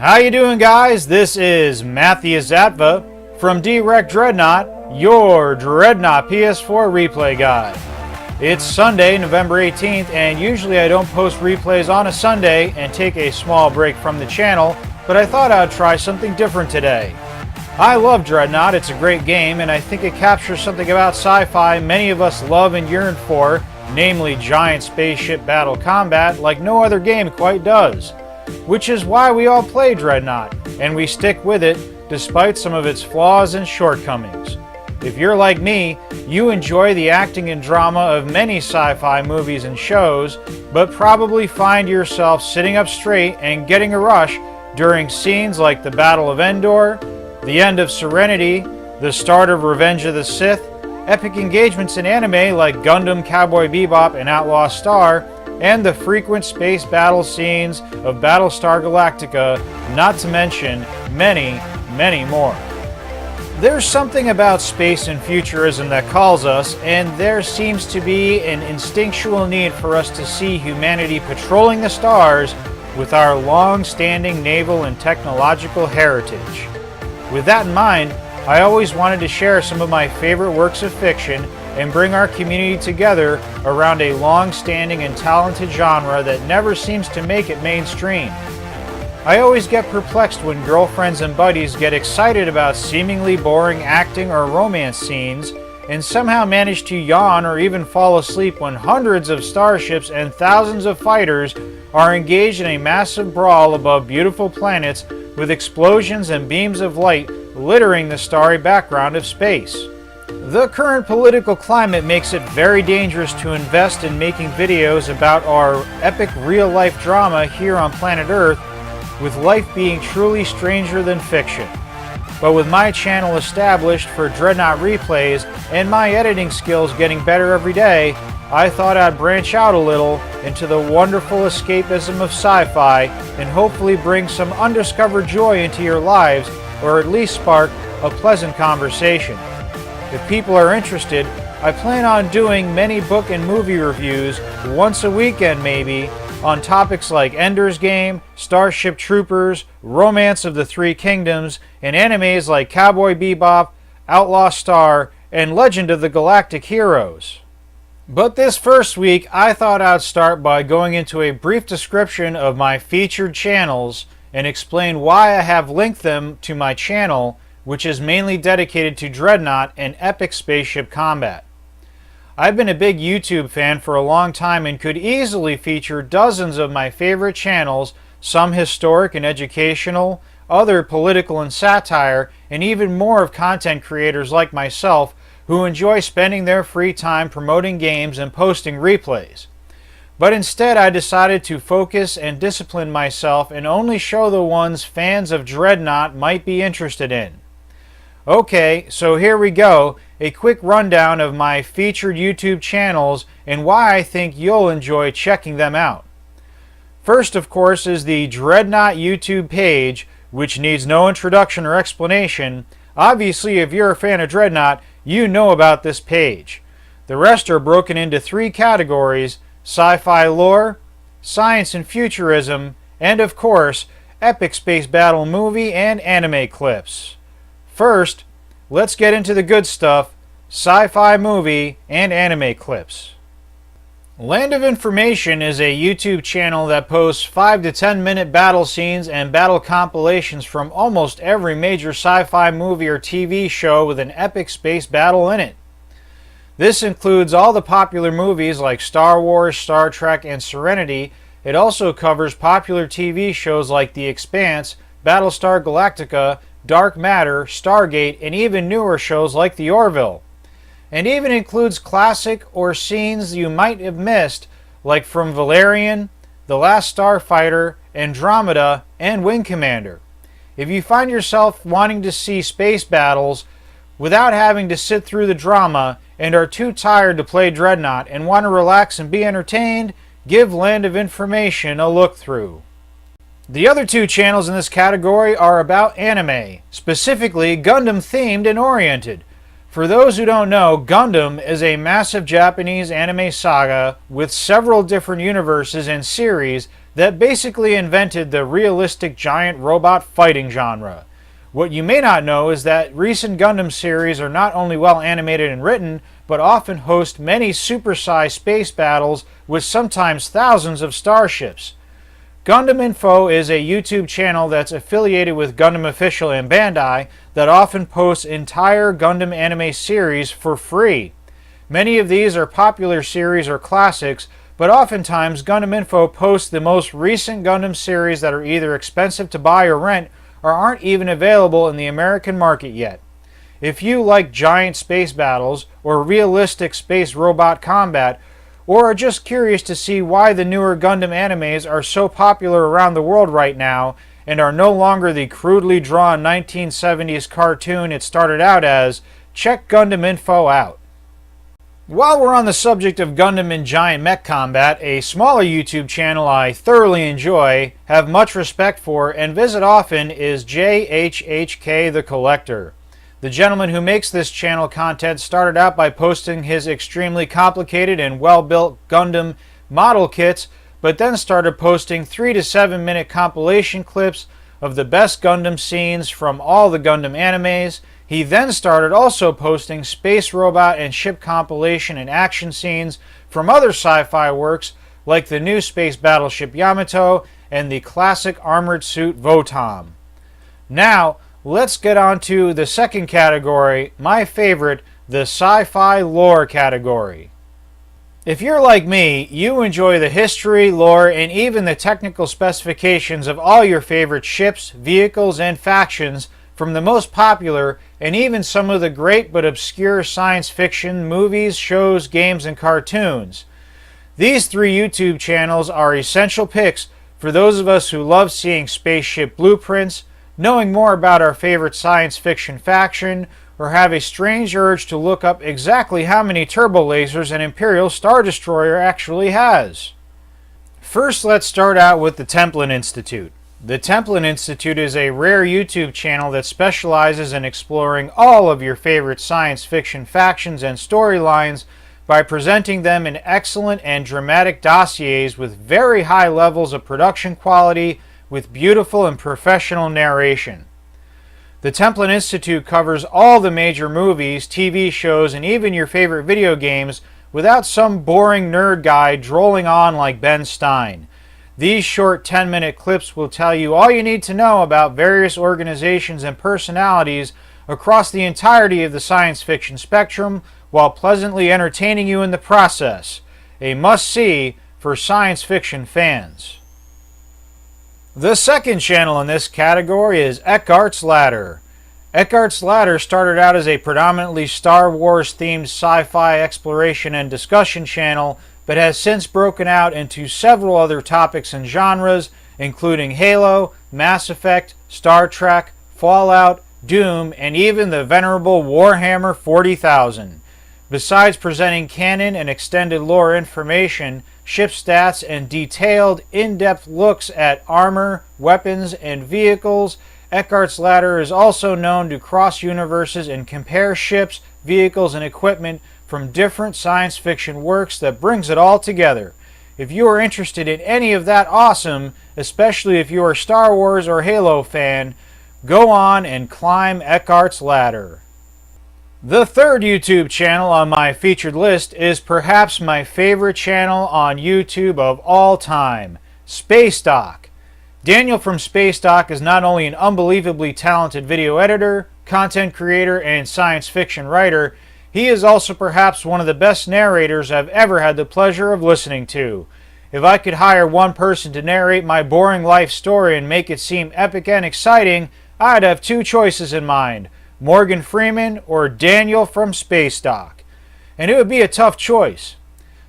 How you doing, guys? This is Matthew Zatva from Dee Rek Dreadnought, your Dreadnought PS4 replay guide. It's Sunday, November 18th, and usually I don't post replays on a Sunday and take a small break from the channel, but I thought I'd try something different today. I love Dreadnought, it's a great game, and I think it captures something about sci-fi many of us love and yearn for, namely giant spaceship battle combat like no other game quite does. Which is why we all play Dreadnought, and we stick with it despite some of its flaws and shortcomings. If you're like me, you enjoy the acting and drama of many sci-fi movies and shows, but probably find yourself sitting up straight and getting a rush during scenes like the Battle of Endor, the end of Serenity, the start of Revenge of the Sith, epic engagements in anime like Gundam, Cowboy Bebop, and Outlaw Star, and the frequent space battle scenes of Battlestar Galactica, not to mention many, many more. There's something about space and futurism that calls us, and there seems to be an instinctual need for us to see humanity patrolling the stars with our long-standing naval and technological heritage. With that in mind, I always wanted to share some of my favorite works of fiction and bring our community together around a long-standing and talented genre that never seems to make it mainstream. I always get perplexed when girlfriends and buddies get excited about seemingly boring acting or romance scenes and somehow manage to yawn or even fall asleep when hundreds of starships and thousands of fighters are engaged in a massive brawl above beautiful planets with explosions and beams of light littering the starry background of space. The current political climate makes it very dangerous to invest in making videos about our epic real-life drama here on planet Earth, with life being truly stranger than fiction. But with my channel established for Dreadnought replays and my editing skills getting better every day, I thought I'd branch out a little into the wonderful escapism of sci-fi and hopefully bring some undiscovered joy into your lives, or at least spark a pleasant conversation. If people are interested, I plan on doing many book and movie reviews once a weekend maybe on topics like Ender's Game, Starship Troopers, Romance of the Three Kingdoms, and animes like Cowboy Bebop, Outlaw Star, and Legend of the Galactic Heroes. But this first week, I thought I'd start by going into a brief description of my featured channels and explain why I have linked them to my channel, which is mainly dedicated to Dreadnought and epic spaceship combat. I've been a big YouTube fan for a long time and could easily feature dozens of my favorite channels, some historic and educational, other political and satire, and even more of content creators like myself who enjoy spending their free time promoting games and posting replays. But instead I decided to focus and discipline myself and only show the ones fans of Dreadnought might be interested in. Okay, so here we go, a quick rundown of my featured YouTube channels and why I think you'll enjoy checking them out. First, of course, is the Dreadnought YouTube page, which needs no introduction or explanation. Obviously, if you're a fan of Dreadnought, you know about this page. The rest are broken into three categories: sci-fi lore, science and futurism, and of course, epic space battle movie and anime clips. First, let's get into the good stuff: sci-fi movie and anime clips. Land of Information is a YouTube channel that posts 5 to 10 minute battle scenes and battle compilations from almost every major sci-fi movie or TV show with an epic space battle in it. This includes all the popular movies like Star Wars, Star Trek, and Serenity. It also covers popular TV shows like The Expanse, Battlestar Galactica, Dark Matter, Stargate, and even newer shows like The Orville. And even includes classic or scenes you might have missed, like from Valerian, The Last Starfighter, Andromeda, and Wing Commander. If you find yourself wanting to see space battles without having to sit through the drama and are too tired to play Dreadnought and want to relax and be entertained, give Land of Information a look through. The other two channels in this category are about anime, specifically Gundam themed and oriented. For those who don't know, Gundam is a massive Japanese anime saga with several different universes and series that basically invented the realistic giant robot fighting genre. What you may not know is that recent Gundam series are not only well animated and written, but often host many supersized space battles with sometimes thousands of starships. Gundam Info is a YouTube channel that's affiliated with Gundam Official and Bandai that often posts entire Gundam anime series for free. Many of these are popular series or classics, but oftentimes Gundam Info posts the most recent Gundam series that are either expensive to buy or rent or aren't even available in the American market yet. If you like giant space battles or realistic space robot combat, or are just curious to see why the newer Gundam animes are so popular around the world right now and are no longer the crudely drawn 1970s cartoon it started out as, check Gundam Info out. While we're on the subject of Gundam and giant mech combat, a smaller YouTube channel I thoroughly enjoy, have much respect for, and visit often is JHHK the Collector. The gentleman who makes this channel content started out by posting his extremely complicated and well-built Gundam model kits, but then started posting 3 to 7 minute compilation clips of the best Gundam scenes from all the Gundam animes. He then started also posting space robot and ship compilation and action scenes from other sci-fi works like the new space battleship Yamato and the classic armored suit Votom. Now, let's get on to the second category, my favorite, the sci-fi lore category. If you're like me, you enjoy the history, lore, and even the technical specifications of all your favorite ships, vehicles, and factions, from the most popular and even some of the great but obscure science fiction movies, shows, games, and cartoons. These 3 YouTube channels are essential picks for those of us who love seeing spaceship blueprints, knowing more about our favorite science fiction faction, or have a strange urge to look up exactly how many turbo lasers an Imperial Star Destroyer actually has. First, let's start out with the Templin Institute. The Templin Institute is a rare YouTube channel that specializes in exploring all of your favorite science fiction factions and storylines by presenting them in excellent and dramatic dossiers with very high levels of production quality with beautiful and professional narration. The Templin Institute covers all the major movies, TV shows, and even your favorite video games without some boring nerd guy drolling on like Ben Stein. These short 10-minute clips will tell you all you need to know about various organizations and personalities across the entirety of the science fiction spectrum while pleasantly entertaining you in the process. A must-see for science fiction fans. The second channel in this category is Eckhart's Ladder. Eckhart's Ladder started out as a predominantly Star Wars themed sci-fi exploration and discussion channel, but has since broken out into several other topics and genres, including Halo, Mass Effect, Star Trek, Fallout, Doom, and even the venerable Warhammer 40,000. Besides presenting canon and extended lore information, ship stats, and detailed, in-depth looks at armor, weapons, and vehicles, Eckhart's Ladder is also known to cross universes and compare ships, vehicles, and equipment from different science fiction works that brings it all together. If you are interested in any of that awesome, especially if you are a Star Wars or Halo fan, go on and climb Eckhart's Ladder. The third YouTube channel on my featured list is perhaps my favorite channel on YouTube of all time, Spacedock. Daniel from Spacedock is not only an unbelievably talented video editor, content creator, and science fiction writer, he is also perhaps one of the best narrators I've ever had the pleasure of listening to. If I could hire one person to narrate my boring life story and make it seem epic and exciting, I'd have 2 choices in mind, Morgan Freeman or Daniel from Spacedock. And it would be a tough choice.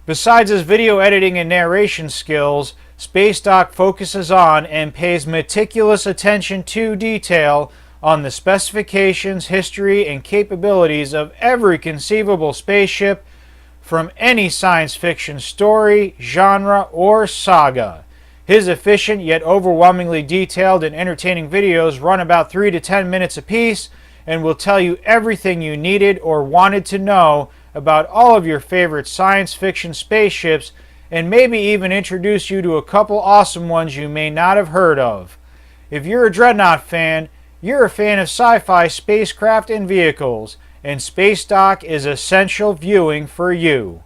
Besides his video editing and narration skills, Spacedock focuses on and pays meticulous attention to detail on the specifications, history, and capabilities of every conceivable spaceship from any science fiction story, genre, or saga. His efficient yet overwhelmingly detailed and entertaining videos run about 3 to 10 minutes apiece, and will tell you everything you needed or wanted to know about all of your favorite science fiction spaceships, and maybe even introduce you to a couple awesome ones you may not have heard of. If you're a Dreadnought fan, you're a fan of sci-fi spacecraft and vehicles, and Spacedock is essential viewing for you.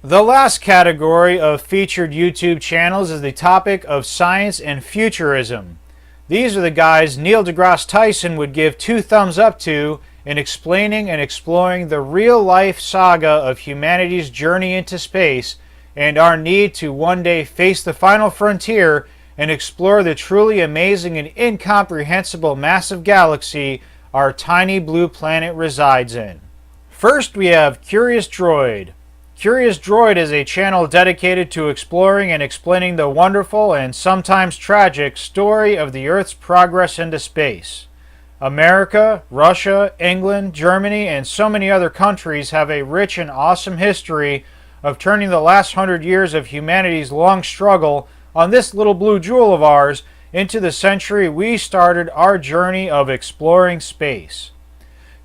The last category of featured YouTube channels is the topic of science and futurism. These are the guys Neil deGrasse Tyson would give 2 thumbs up to in explaining and exploring the real-life saga of humanity's journey into space and our need to one day face the final frontier and explore the truly amazing and incomprehensible massive galaxy our tiny blue planet resides in. First, we have Curious Droid. Curious Droid is a channel dedicated to exploring and explaining the wonderful and sometimes tragic story of the Earth's progress into space. America, Russia, England, Germany, and so many other countries have a rich and awesome history of turning the last 100 years of humanity's long struggle on this little blue jewel of ours into the century we started our journey of exploring space.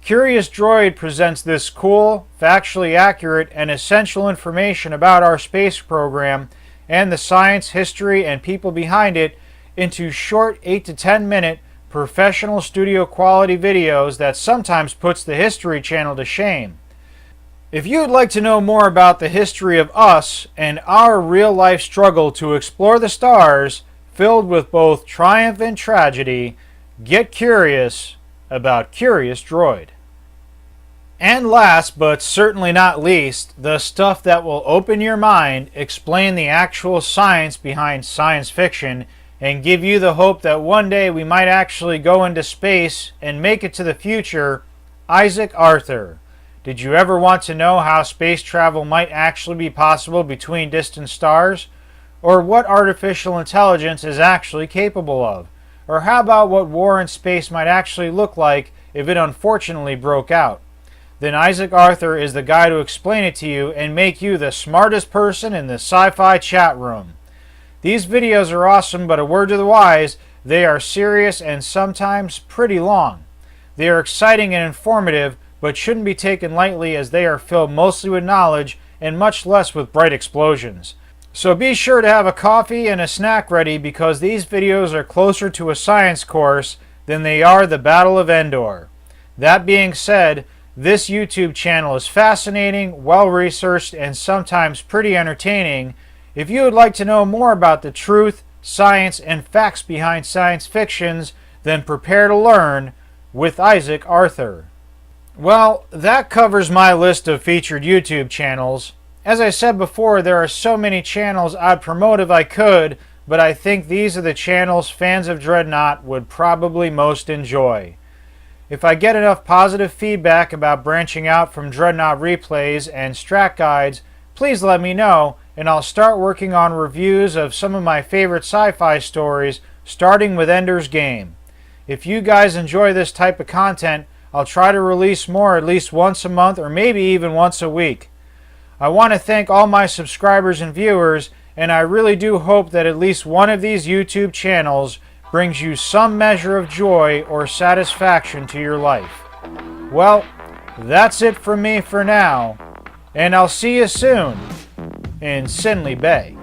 Curious Droid presents this cool, factually accurate, and essential information about our space program and the science, history, and people behind it into short 8 to 10 minute professional studio quality videos that sometimes puts the History Channel to shame. If you would like to know more about the history of us and our real-life struggle to explore the stars, filled with both triumph and tragedy, get curious about Curious Droid. And last, but certainly not least, the stuff that will open your mind, explain the actual science behind science fiction, and give you the hope that one day we might actually go into space and make it to the future, Isaac Arthur. Did you ever want to know how space travel might actually be possible between distant stars? Or what artificial intelligence is actually capable of? Or how about what war in space might actually look like if it unfortunately broke out? Then Isaac Arthur is the guy to explain it to you and make you the smartest person in the sci-fi chat room. These videos are awesome, but a word to the wise, they are serious and sometimes pretty long. They are exciting and informative, but shouldn't be taken lightly as they are filled mostly with knowledge and much less with bright explosions. So be sure to have a coffee and a snack ready because these videos are closer to a science course than they are the Battle of Endor. That being said, this YouTube channel is fascinating, well-researched, and sometimes pretty entertaining. If you would like to know more about the truth, science, and facts behind science fictions, then prepare to learn with Isaac Arthur. Well, that covers my list of featured YouTube channels. As I said before, there are so many channels I'd promote if I could, but I think these are the channels fans of Dreadnought would probably most enjoy. If I get enough positive feedback about branching out from Dreadnought replays and strat guides, please let me know, and I'll start working on reviews of some of my favorite sci-fi stories, starting with Ender's Game. If you guys enjoy this type of content, I'll try to release more at least once a month or maybe even once a week. I want to thank all my subscribers and viewers, and I really do hope that at least one of these YouTube channels brings you some measure of joy or satisfaction to your life. Well, that's it from me for now, and I'll see you soon in Sinley Bay.